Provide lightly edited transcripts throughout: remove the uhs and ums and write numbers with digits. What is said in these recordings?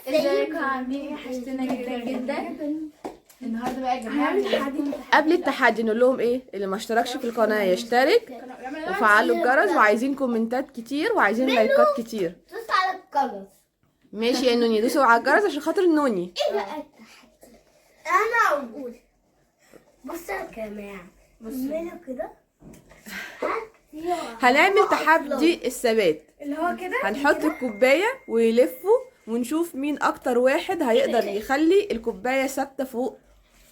ازيكم عاملين ايه؟ وحشتنا جدا جدا. النهارده بقى يا جماعه قبل التحدي نقول لهم ايه؟ اللي ما اشتركش في القناه يشترك وفعلوا الجرس، وعايزين كومنتات كتير وعايزين لايكات كتير. دوس على الجرس. ماشي يا نوني، دوسوا على الجرس عشان خاطر نوني. ايه بقى التحدي؟ انا اقول بصوا يا جماعه، اعملوا كده. هنعمل تحدي الثبات. اللي هو كده هنحط الكوبايه ويلفوا ونشوف مين اكتر واحد هيقدر يخلي الكوبايه ثابته فوق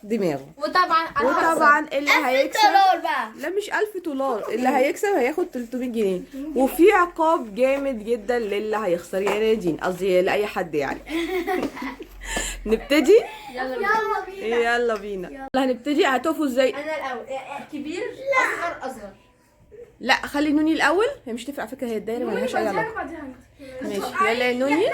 دماغه. وطبعا اللي هيكسب $1000 بقى. لا مش $1000، اللي هيكسب هياخد 300 جنيه. وفي عقاب جامد جدا للي هيخسر يا نادين، قصدي لاي حد يعني. نبتدي. يلا بينا. يلا بينا. يلا هنبتدي. هتقفوا ازاي؟ انا الاول كبير اصغر. لا خلي نوني الاول، هي مش تفرق على فكره، هي الدايره مالهاش اي علاقه. ماشي يلا يا نوني.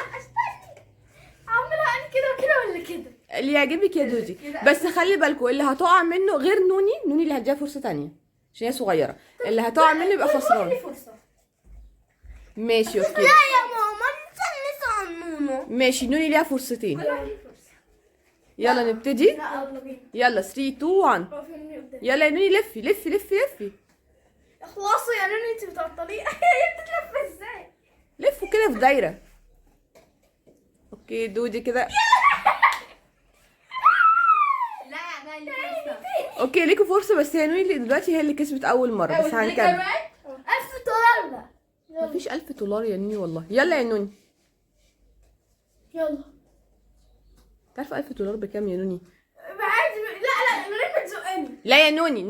اعملها انا كده وكده ولا كده؟ اللي يعجبك يا دودي، بس خلي بالكوا اللي هتقع منه غير نوني اللي هتديها فرصه تانية عشان هي صغيره. اللي هتقع منه يبقى خسران. ماشي اوكي. لا يا ماما انت لسه عنونه. ماشي نوني ليها فرصتين. يلا نبتدي. يلا 3 2 1. يلا يا نوني لفي لفي لفي لفي. خلاص يا نوني انت بتعطلي. هي بتتلف ازاي؟ لفوا كده في دايره. اوكي دودي كده. لا انا اللي فرصه. اوكي ليكوا فرصه، بس هي نوني اللي دلوقتي هي اللي كسبت اول مره، بس هنكمل. $1000 بقى. مفيش $1000 يا نوني والله. يلا يا نوني. يلا تعرف $1000 بكام يا نوني؟ عادي. لا ليه بتزقني؟ لا يا نوني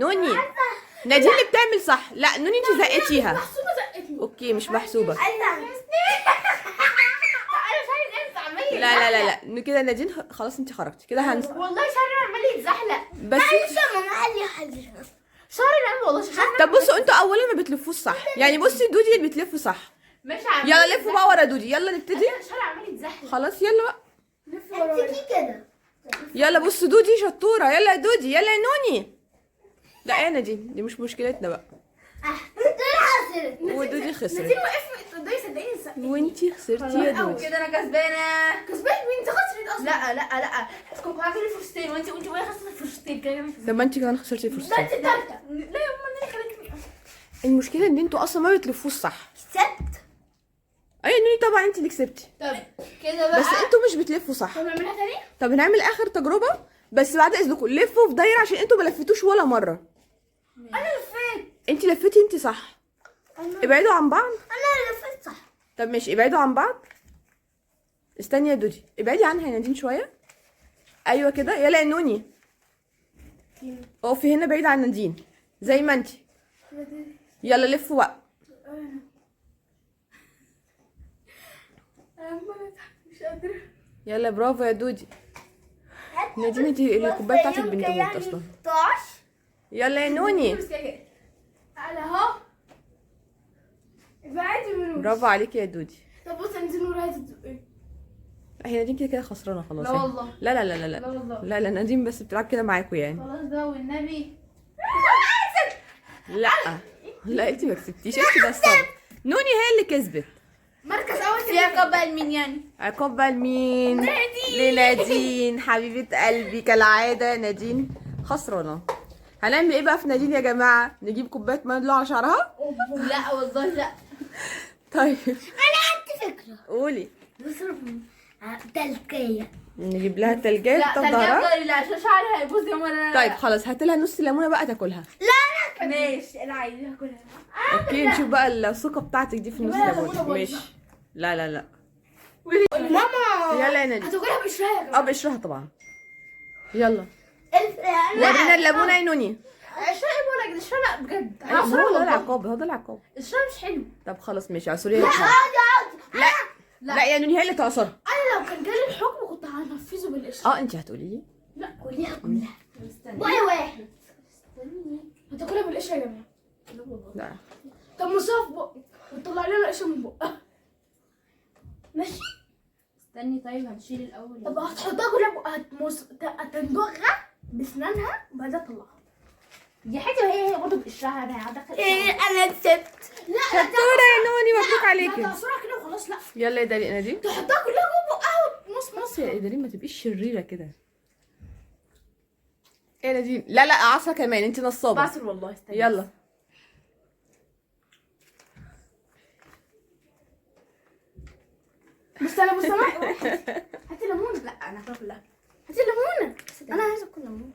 نادين اللي بتعمل صح. لا نوني انت زقتيها. محسوبه زقتني. اوكي مش محسوبه. عايزه لا كده نادين خلاص انت خرجتي كده. والله شعري عمال يتزحلق. بس ماما قال لي حاجه. شعري نعم والله شعري. طب بصوا انتوا اولا ما بتلفوش صح، يعني بصي دودي اللي بتلف صح. مش عارفه. يلا لفوا بقى ورا دودي. يلا نبتدي. شعري عمال يتزحلق. خلاص يلا بقى. امسكي كده. يلا بصوا دودي شطوره. يلا يا دودي. يلا يا نوني. لا يا نادين دي مش مشكلتنا بقى. انت حاسر. ودودي خسرت. نادين وقف قدامي صدقيني. وانتي خسرتي يا دودي. كده انا كسبانه. كسبان مين؟ انت خسرت اصلا. لا كنت عامله لي فرصتين وانت وهي خسرت فرصتين كده. طب ما انتي كمان خسرتي فرصتين. انت الثالثه. لا يا امال اللي خلتني. المشكله ان انتوا اصلا ما بتلفوش صح. كسبت. ايوه نوني طبعا انت اللي كسبتي، طب كده بقى. بس انتوا مش بتلفوا صح. طب نعملها تاني؟ طب هنعمل اخر تجربه، بس بعد اذنكم لفوا في دايره عشان انتوا ما لفتوش ولا مره. انا لفيت. انت لفتي انت صح. ابعدوا عن بعض. انا لفيت صح. طب ماشي ابعدوا عن بعض. استني يا دودي، ابعدي عنها يا نادين شويه. ايوه كده. يلا يا نوني اقفي هنا بعيد عن نادين زي ما انت. يلا لفوا بقى. مش قادره. يلا برافو يا دودي. نادين انت الكوبايه بتاعتك بنت موت اصلا. 16. يلا يا نوني. على اهو. ابعدي منه. برافو عليكي يا دودي. طب بص انزل وراها تزقني. هي نادين كده خسرانه خلاص. لا والله. لا والله. لا نادين بس بتلعب كده معاكم يعني. خلاص بقى والنبي. لا انت ما كسبتيش، انت بس نوني هي اللي كسبت. مركز اول. في عقاب بقى لمين يعني؟ عقاب بقى لمين؟ نادين. لنادين حبيبه قلبي كالعاده. نادين خسرانه. هنعمل ايه بقى في نادين يا جماعه؟ نجيب كوبايه ميه ندلق على شعرها؟ لا والله لا. طيب انا عندي فكره. قولي. بصرف تلكيه. نجيب لها تلجايه لا تحت تلجأ ظهرها. لا عشان شعري هيبوظ يا مرة. طيب خلاص هات لها نص ليمونه بقى تاكلها. ماشي انا عايزه اكلها. اوكي نشوف بقى الثقه بتاعتك دي في نص لا، ليمونه. ليمونة ماشي. لا ماما يلا يا نادين. هتاكلها بقشرها يا جماعه. بقشرها طبعا. يلا ورينا الليمونه يا نوني. قشرها ايه ولا قشرها؟ لا بجد. هو ده العقاب، هو ده العقاب. قشرها مش حلو. طب خلاص ماشي عصريه. لا لا يا نوني هي اللي تعصرها. انا لو كان جالي الحكم كنت هنفذه بالقشره. انت هتقولي لي. لا كلها استني. بقى واحد. هتاكلها بالقشره يا جماعه. لا طب مصاها في بقك وتطلع لنا القشره من بقها. ماشي. استني طيب هنشيل الاول. طب هتحطها كلها هتندغها باسنانها وبعدها تطلعها. دي حاجه هي برضه بقشرها. انا هدخل انا كسبت. لا شطوره يا نوني، مبروك لا عليكي. تعصرها كده وخلاص. لا يلا يا نادين. تحطها كلها جوه بقها ونص بس يا دارين ما تبقيش شريره كده. ايه يا نادين؟ لا عصا كمان، انت نصابه. بعصر والله. استنى يلا بص انا هاتي ليمونه. لا انا هاكل كلها. هاتي ليمونه. انا عايزه اكل ليمونه.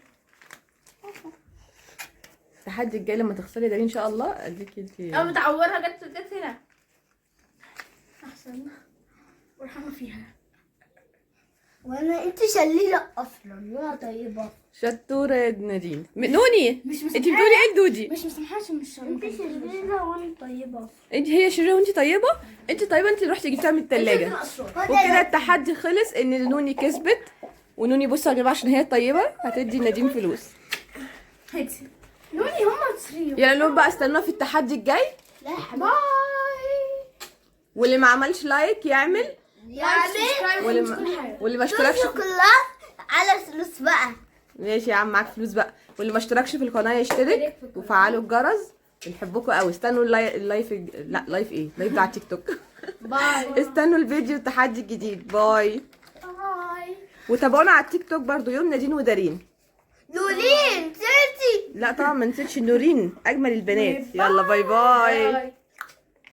التحدي الجاي لما تخسري دارين ان شاء الله اديكي انت. انا متعورها جت هنا. احسن ورحمه فيها. وانا انت شليله اصلا يا طيبه. شطوره يا نادين. نوني مش انت بتقولي ايه لدودي؟ مش مسامحاش عشان مش انت شليله وانا طيبه. انت هي شريره وانت طيبه؟ انت طيبه، انت اللي رحتي جبتها من الثلاجه. وكده التحدي خلص ان نوني كسبت. ونوني بصوا يا جماعه عشان هي طيبه هتدي نادين فلوس. هاتي نوني هم تصريف. يلا نقول بقى استنونا في التحدي الجاي. لا يا حبيبي. باي. واللي ما عملش لايك يعمل، واللي ما اشتركش كلها على فلوس بقى. ماشي يا عم معاك فلوس بقى. واللي ما اشتركش في القناه يشترك وفعلوا الجرس. بنحبكم قوي. استنوا اللايف لا لايف ايه؟ لايف بتاع تيك توك. باي. استنوا الفيديو التحدي الجديد. باي. باي. وتابعونا على التيك توك برضو يوم نادين ودارين. نورين سيرتي. لا طبعا ما نسيتش نورين اجمل البنات. يلا باي باي.